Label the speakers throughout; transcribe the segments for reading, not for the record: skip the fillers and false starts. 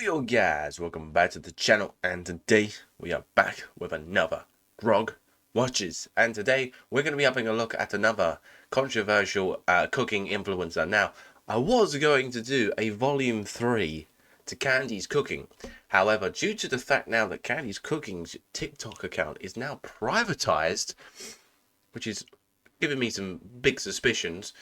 Speaker 1: Yo guys, welcome back to the channel, and today we are back with another Grog Watches, and today we're going to be having a look at another controversial cooking influencer. Now, I was going to do a volume 3 to Candy's Cooking, however, due to the fact now that Candy's Cooking's TikTok account is now privatized, which is giving me some big suspicions,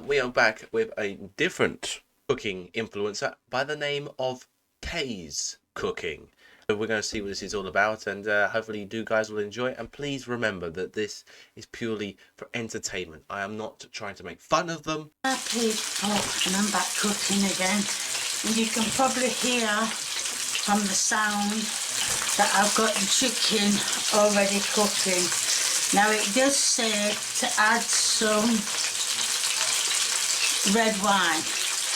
Speaker 1: we are back with a different cooking influencer by the name of Kay's Cooking. So we're going to see what this is all about, and hopefully you guys will enjoy it. And please remember that this is purely for entertainment. I am not trying to make fun of them.
Speaker 2: And I'm back cooking again, and you can probably hear from the sound that I've got the chicken already cooking. Now it does say to add some red wine.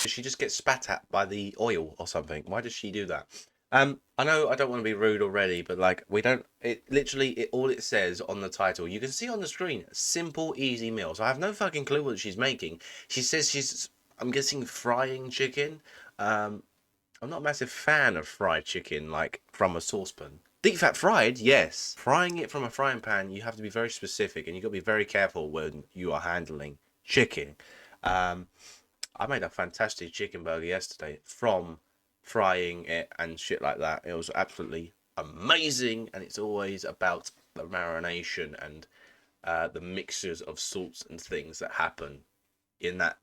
Speaker 1: She just gets spat at by the oil or something. Why does she do that? I know I don't want to be rude already, but like we don't. It literally all it says on the title. You can see on the screen, simple, easy meal. So I have no fucking clue what she's making. She says she's, I'm guessing, frying chicken. I'm not a massive fan of fried chicken, like from a saucepan. Deep fat fried, yes. Frying it from a frying pan, you have to be very specific, and you got to be very careful when you are handling chicken. I made a fantastic chicken burger yesterday from frying it and shit like that. It was absolutely amazing, and it's always about the marination and the mixtures of salts and things that happen in that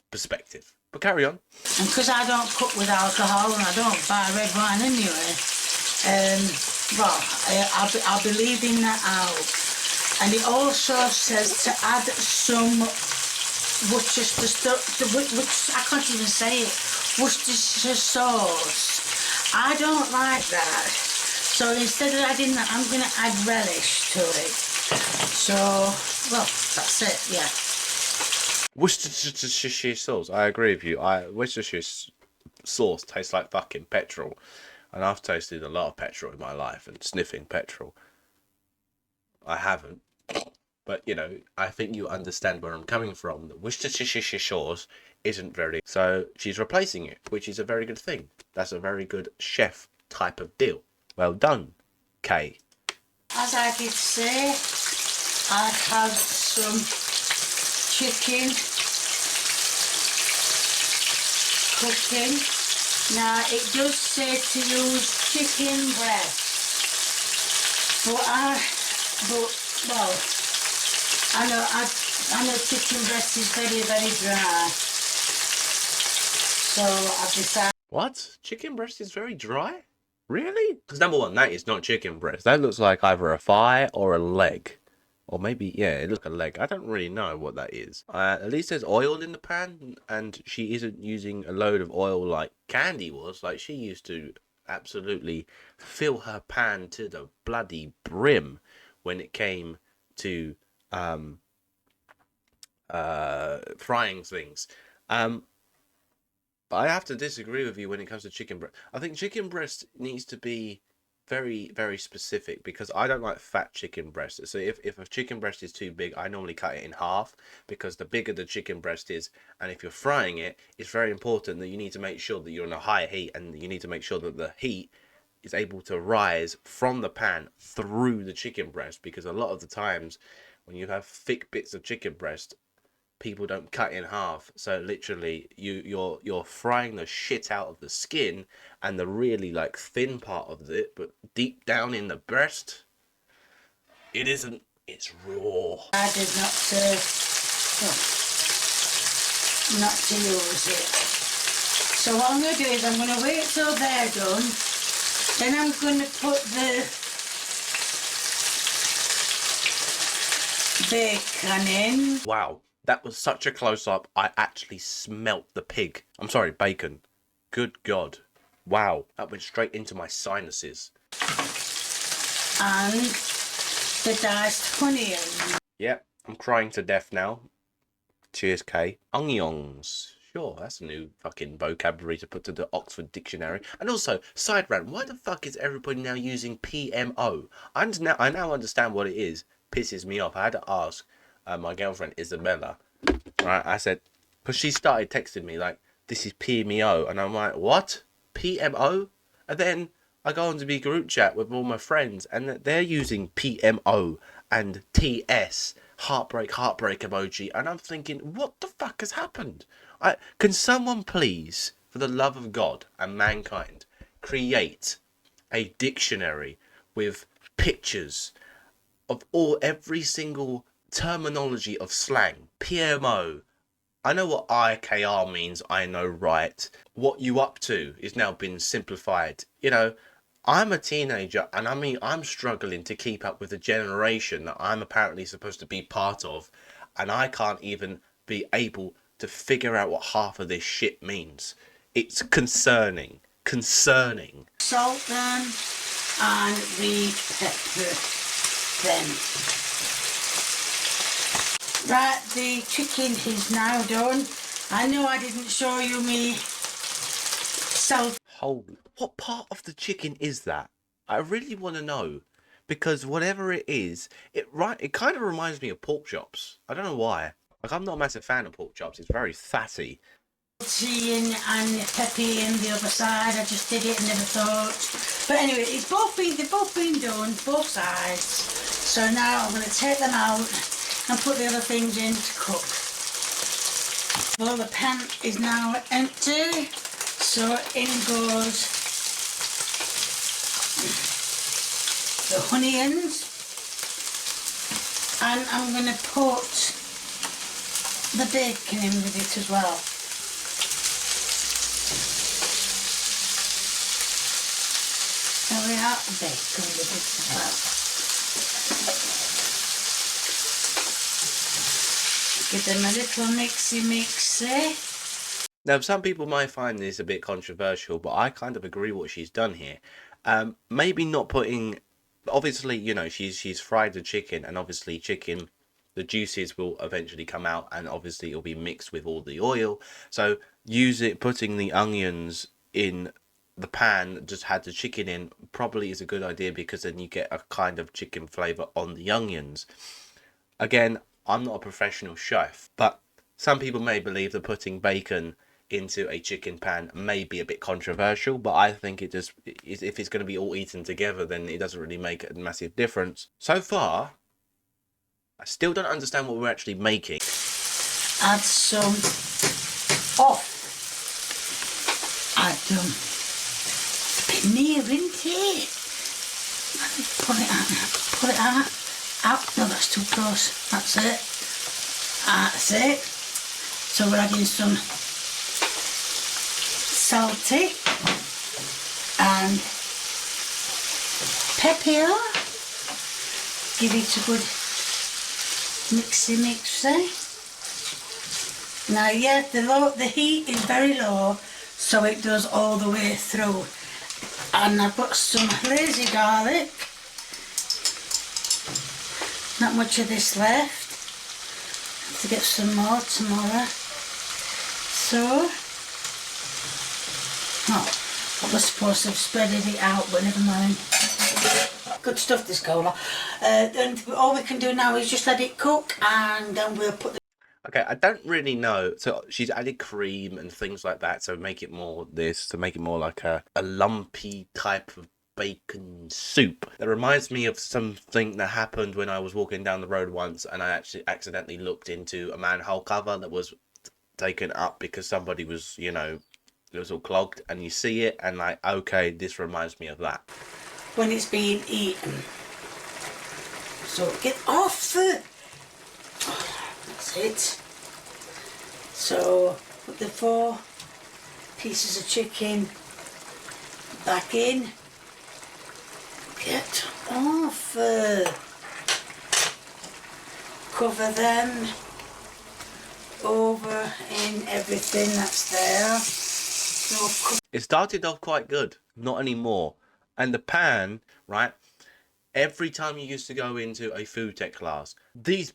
Speaker 1: perspective. But carry on.
Speaker 2: And because I don't cook with alcohol and I don't buy red wine anyway, I'll be leaving that out. And it also says to add some Worcestershire, I can't even say it, Worcestershire sauce. I don't like that. So instead of adding that, I'm going to add relish to it. So, well, that's it, yeah.
Speaker 1: Worcestershire sauce, I agree with you. Worcestershire sauce tastes like fucking petrol. And I've tasted a lot of petrol in my life, and sniffing petrol. I haven't. But, you know, I think you understand where I'm coming from. The Worcestershire sauce isn't very... So she's replacing it, which is a very good thing. That's a very good chef type of deal. Well done, Kay.
Speaker 2: As I did say, I have some chicken cooking. Now, it does say to use chicken breast. I know chicken breast is very, very dry. So I've decided...
Speaker 1: What? Chicken breast is very dry? Really? Because number one, that is not chicken breast. That looks like either a thigh or a leg. Or maybe, yeah, it looks like a leg. I don't really know what that is. At least there's oil in the pan, and she isn't using a load of oil like Candy was. Like, she used to absolutely fill her pan to the bloody brim when it came to frying things. But I have to disagree with you when it comes to chicken breast. I think chicken breast needs to be very, very specific, because I don't like fat chicken breast. So if a chicken breast is too big, I normally cut it in half, because the bigger the chicken breast is, and if you're frying it, it's very important that you need to make sure that you're on a high heat, and you need to make sure that the heat is able to rise from the pan through the chicken breast, because a lot of the times when you have thick bits of chicken breast, people don't cut in half. So literally you're frying the shit out of the skin and the really like thin part of it, but deep down in the breast, it isn't. It's raw.
Speaker 2: I did not to use it. So what I'm going to do is I'm going to wait till they're done. Then I'm going to put the bacon in.
Speaker 1: Wow, that was such a close-up. I actually smelt the pig. I'm sorry, bacon. Good God. Wow, that went straight into my sinuses.
Speaker 2: And the diced onion.
Speaker 1: Yep, I'm crying to death now. Cheers, Kay. Onions. Sure, that's a new fucking vocabulary to put to the Oxford Dictionary. And also, side rant, why the fuck is everybody now using PMO? I now understand what it is. Pisses me off. I had to ask my girlfriend, Isabella. Right, I said, because she started texting me like, this is PMO. And I'm like, what? PMO? And then I go on to be group chat with all my friends, and they're using PMO and TS, heartbreak emoji, and I'm thinking, what the fuck has happened? Can someone please, for the love of God and mankind, create a dictionary with pictures of every single terminology of slang? PMO. I know what IKR means, I know, right? What you up to is now been simplified. I'm a teenager, and I mean, I'm struggling to keep up with the generation that I'm apparently supposed to be part of, and I can't even be able to figure out what half of this shit means. It's concerning. Concerning.
Speaker 2: Salt them and we pepper them. Right, the chicken is now done. I know I didn't show you me salt.
Speaker 1: Holy, what part of the chicken is that? I really want to know, because whatever it is, it kind of reminds me of pork chops. I don't know why. Like, I'm not a massive fan of pork chops. It's very fatty.
Speaker 2: And peppy in the other side. I just did it and never thought. But anyway, they've both been done, both sides. So now I'm going to take them out and put the other things in to cook. Well, the pan is now empty, so in goes the onions, and I'm going to put the bacon in with it as well. There we are, bacon with it as well. Give them a little mixy.
Speaker 1: Now, some people might find this a bit controversial, but I kind of agree what she's done here. Maybe not putting, obviously, she's fried the chicken, and obviously chicken, the juices will eventually come out, and obviously it'll be mixed with all the oil. So putting the onions in the pan that just had the chicken in probably is a good idea, because then you get a kind of chicken flavour on the onions. Again, I'm not a professional chef, but some people may believe that putting bacon into a chicken pan may be a bit controversial, but I think it just, if it's going to be all eaten together, then it doesn't really make a massive difference. So far, I still don't understand what we're actually making.
Speaker 2: Add some off. Add a bit near, isn't it? Put it out. No, that's too close. That's it. That's it. So we're adding some salty and pepper. Give it a good mixy. Now, yeah, the heat is very low, so it does all the way through. And I've got some lazy garlic. Not much of this left. Have to get some more tomorrow. So, I was supposed to have spreaded it out, but never mind. Good stuff, this cola. And all we can do now is just let it cook, and then we'll put the...
Speaker 1: Okay, I don't really know. So she's added cream and things like that, so make it more like a lumpy type of bacon soup. That reminds me of something that happened when I was walking down the road once, and I actually accidentally looked into a manhole cover that was taken up because somebody was, it was all clogged, and you see it and like, okay, this reminds me of that.
Speaker 2: When it's being eaten. So get off the... That's it. So put the 4 pieces of chicken back in. Get off. Cover them over in everything that's there. So
Speaker 1: it started off quite good, not anymore. And the pan, right? Every time you used to go into a food tech class, Kay's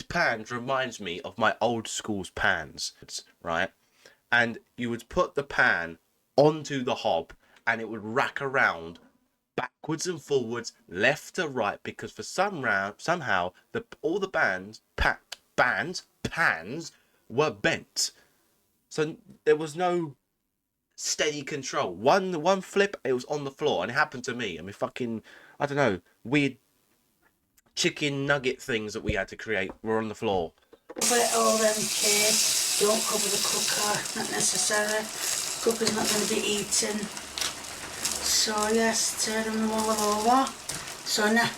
Speaker 1: pans reminds me of my old school's pans, right? And you would put the pan onto the hob, and it would rack around backwards and forwards, left to right, because for somehow all the pans were bent. So there was no steady control. One flip, it was on the floor, and it happened to me. I mean, fucking, I don't know, weird chicken nugget things that we had to create were on the floor.
Speaker 2: Put it all okay. Don't cover the cooker, not necessary. Cooker's not going to be eaten. So yes, turn them all over. So now,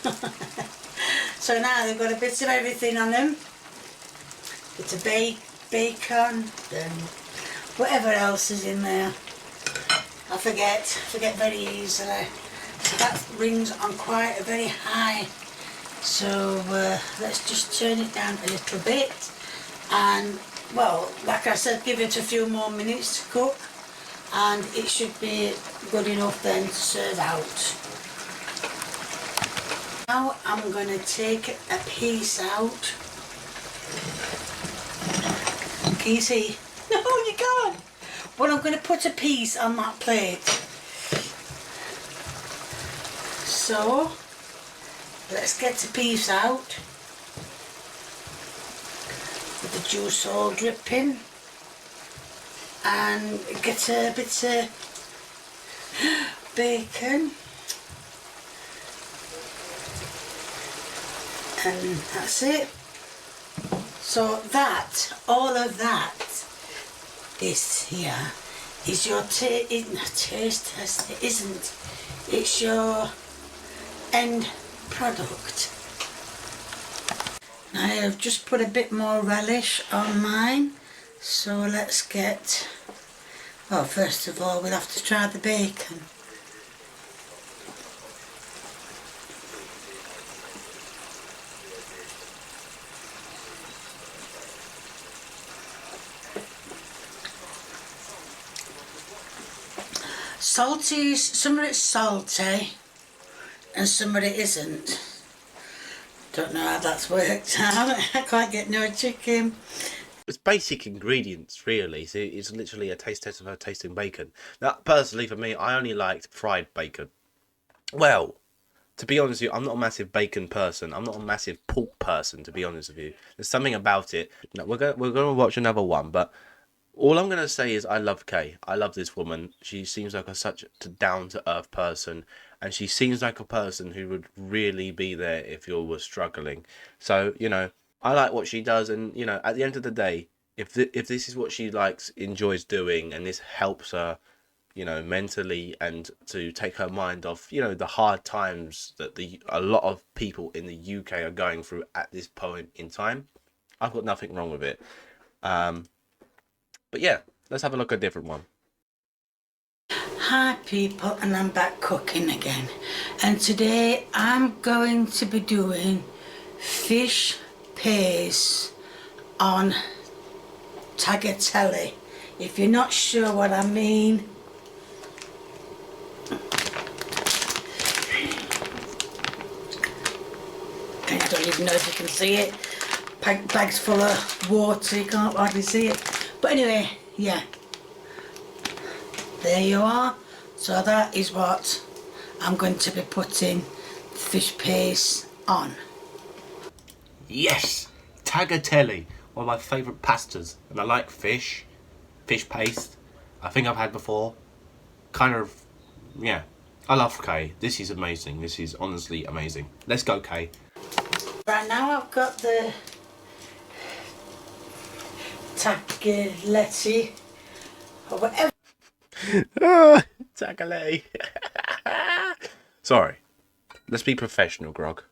Speaker 2: so now they've got a bit of everything on them. Bit of bacon, then whatever else is in there. I forget very easily. So that rings on quite a very high. So let's just turn it down a little bit, and well, like I said, give it a few more minutes to cook, and it should be good enough then to serve out. Now I'm going to take a piece out. Can you see? No, you can't. But I'm going to put a piece on that plate. So let's get the piece out with the juice all dripping, and get a bit of bacon, and that's it. So that, all of that, this here is your taste test. It isn't. It's your end product. I have just put a bit more relish on mine, so let's get, well, first of all we'll have to try the bacon. Salty, some of it's salty and some of it isn't. Don't know how that's worked out. I can't get no chicken.
Speaker 1: It's basic ingredients, really. So it's literally a taste test of her tasting bacon. Now, personally, for me, I only liked fried bacon. Well, to be honest with you, I'm not a massive bacon person. I'm not a massive pork person, to be honest with you. There's something about it. No, we're gonna watch another one, but all I'm gonna say is I love Kay. I love this woman. She seems like such a down to earth person, and she seems like a person who would really be there if you were struggling. So, you know, I like what she does, and you know, at the end of the day, if this is what she likes, enjoys doing, and this helps her, you know, mentally, and to take her mind off, you know, the hard times that a lot of people in the UK are going through at this point in time, I've got nothing wrong with it. But yeah, let's have a look at a different one.
Speaker 2: Hi people, and I'm back cooking again, and today I'm going to be doing fish paste on tagliatelle. If you're not sure what I mean, I don't even know if you can see it. Bags full of water, you can't hardly see it. But anyway, yeah, there you are. So that is what I'm going to be putting fish paste on.
Speaker 1: Yes, tagliatelle, one of my favourite pastas, and I like fish paste. I think I've had before. Kind of, yeah. I love Kay. This is amazing. This is honestly amazing. Let's go, Kay.
Speaker 2: Right now I've got the tagliatelle, or whatever.
Speaker 1: Tagliatelle. Sorry. Let's be professional, Grog.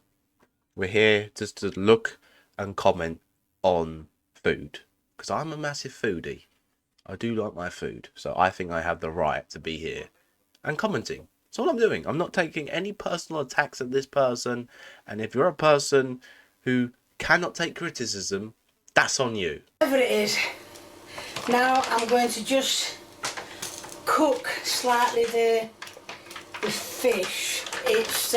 Speaker 1: We're here just to look and comment on food, because I'm a massive foodie. I do like my food, so I think I have the right to be here and commenting. That's all I'm doing. I'm not taking any personal attacks at this person, and if you're a person who cannot take criticism, that's on you.
Speaker 2: Whatever it is. Now I'm going to just cook slightly the fish. It's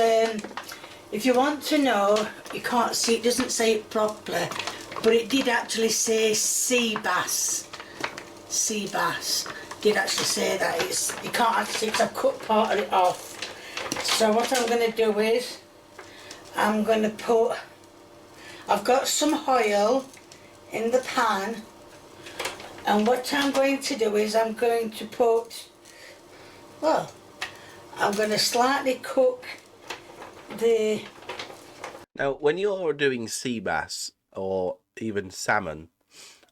Speaker 2: if you want to know, you can't see, it doesn't say it properly, but it did actually say sea bass. Sea bass did actually say that. It's, you can't actually, because I've cut part of it off. So what I'm going to do is I'm going to put, I've got some oil in the pan, and what I'm going to do is I'm going to put Well, I'm going to slightly cook the...
Speaker 1: Now, when you're doing sea bass or even salmon,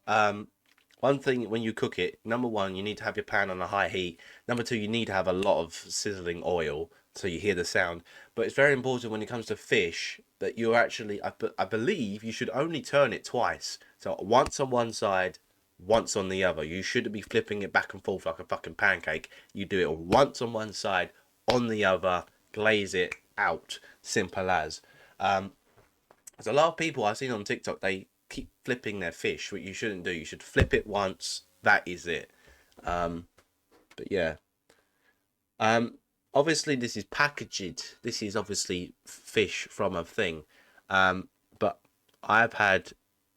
Speaker 1: one thing when you cook it, number one, you need to have your pan on a high heat. Number two, you need to have a lot of sizzling oil so you hear the sound. But it's very important when it comes to fish that you actually, I believe, you should only turn it twice. So once on one side, once on the other. You shouldn't be flipping it back and forth like a fucking pancake. You do it once on one side, on the other, glaze it out. Simple as. There's a lot of people I've seen on TikTok, they keep flipping their fish, what you shouldn't do. You should flip it once, that is it. But yeah. Obviously this is packaged. This is obviously fish from a thing. But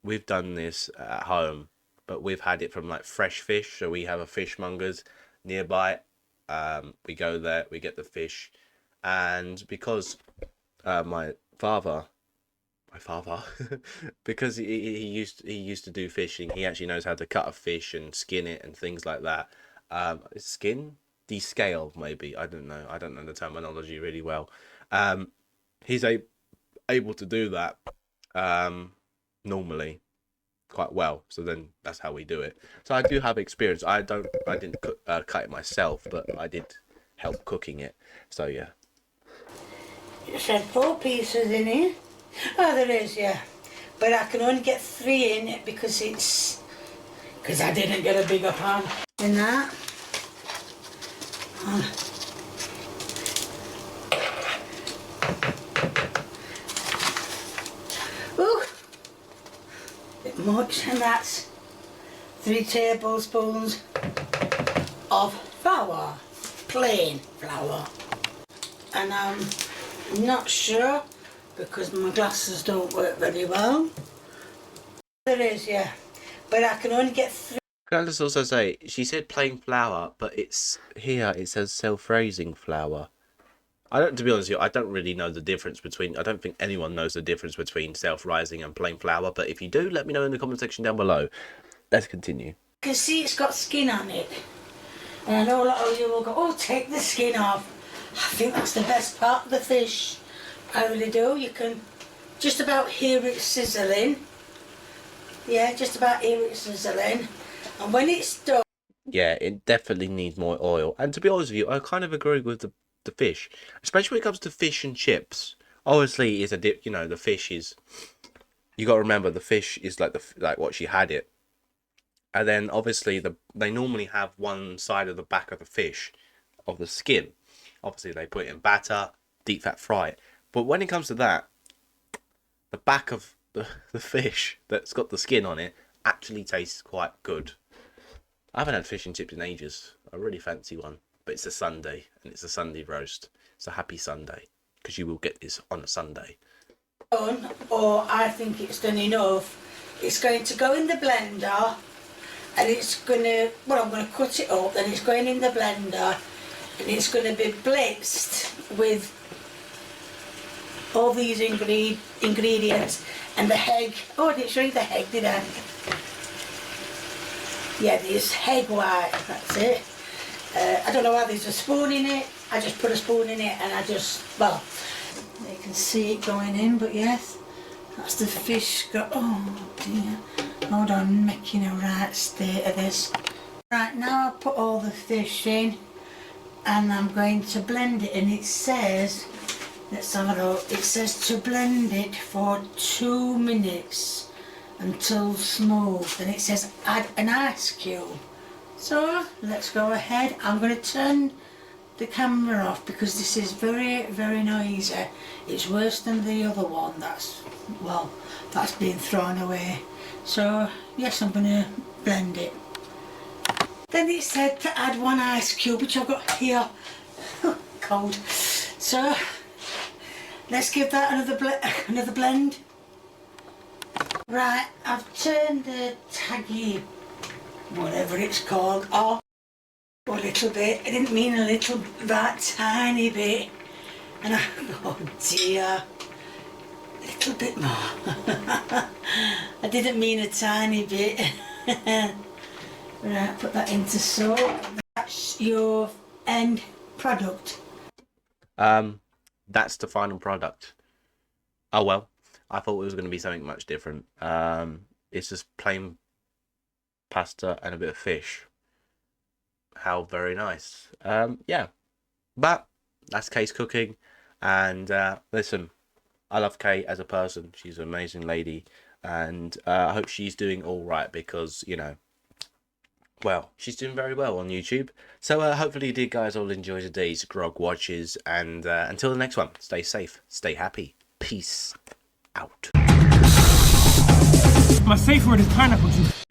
Speaker 1: we've done this at home, but we've had it from like fresh fish. So we have a fishmongers nearby. We go there, we get the fish. And because my father because he used to do fishing, he actually knows how to cut a fish and skin it and things like that. Skin, descale, maybe, I don't know the terminology really well. He's able to do that normally quite well, so then that's how we do it. So I do have experience. I didn't cut it myself, but I did help cooking it, so yeah.
Speaker 2: You said 4 pieces in here. Oh, there is, yeah. But I can only get 3 in it because I didn't get a bigger pan. In that. Ooh, bit much, and that's 3 tablespoons of flour, plain flour. And I'm not sure because my glasses don't work very well. There is, yeah, but I can only get 3.
Speaker 1: Can I just also say, she said plain flour, but it's here, it says self-raising flour. To be honest with you, I don't really know the difference between, I don't think anyone knows the difference between self-rising and plain flour, but if you do, let me know in the comment section down below. Let's continue.
Speaker 2: You can see it's got skin on it. And I know a lot of you will go, oh, take the skin off. I think that's the best part of the fish. I really do. You can just about hear it sizzling. Yeah, just about hear it sizzling. And when it's done...
Speaker 1: Yeah, it definitely needs more oil. And to be honest with you, I kind of agree with the fish. Especially when it comes to fish and chips. Obviously, it's a dip, you know, the fish is... You got to remember, the fish is like what she had it. And then, obviously, they normally have one side of the back of the fish, of the skin. Obviously, they put it in batter, deep fat fry it. But when it comes to that, the back of the fish that's got the skin on it actually tastes quite good. I haven't had fish and chips in ages. I really fancy one. But it's a Sunday, and it's a Sunday roast. It's a happy Sunday, because you will get this on a Sunday.
Speaker 2: Or I think it's done enough. It's going to go in the blender, and it's going to... Well, I'm going to cut it up, and it's going in the blender, and it's going to be blitzed with all these ingredients and the egg. Oh, I didn't show you the egg, did I? Yeah, there's egg white, that's it. I don't know why there's a spoon in it. I just put a spoon in it and well, you can see it going in, but yes, that's the fish oh dear. Hold on, I'm making a right state of this. Right, now I put all the fish in and I'm going to blend it, and it says, let's have a look, it says to blend it for 2 minutes until smooth, and it says add an ice cube. So let's go ahead. I'm going to turn the camera off because this is very, very noisy. It's worse than the other one that's been thrown away. So yes, I'm going to blend it. Then it said to add 1 ice cube, which I've got here. Cold. So let's give that another blend. Right, I've turned the taggy, whatever it's called, off a little bit. I didn't mean a little, that tiny bit. And oh dear, a little bit more. I didn't mean a tiny bit. Right, put that into soak. That's your end product.
Speaker 1: That's the final product. Oh well, I thought it was going to be something much different. It's just plain pasta and a bit of fish. How very nice. Yeah, but that's Kay's cooking, and listen, I love Kay as a person. She's an amazing lady, and I hope she's doing all right because well, she's doing very well on YouTube. So hopefully you did guys all enjoy today's Grog watches, and until the next one, stay safe, stay happy, peace out.
Speaker 3: My safe word is pineapple juice.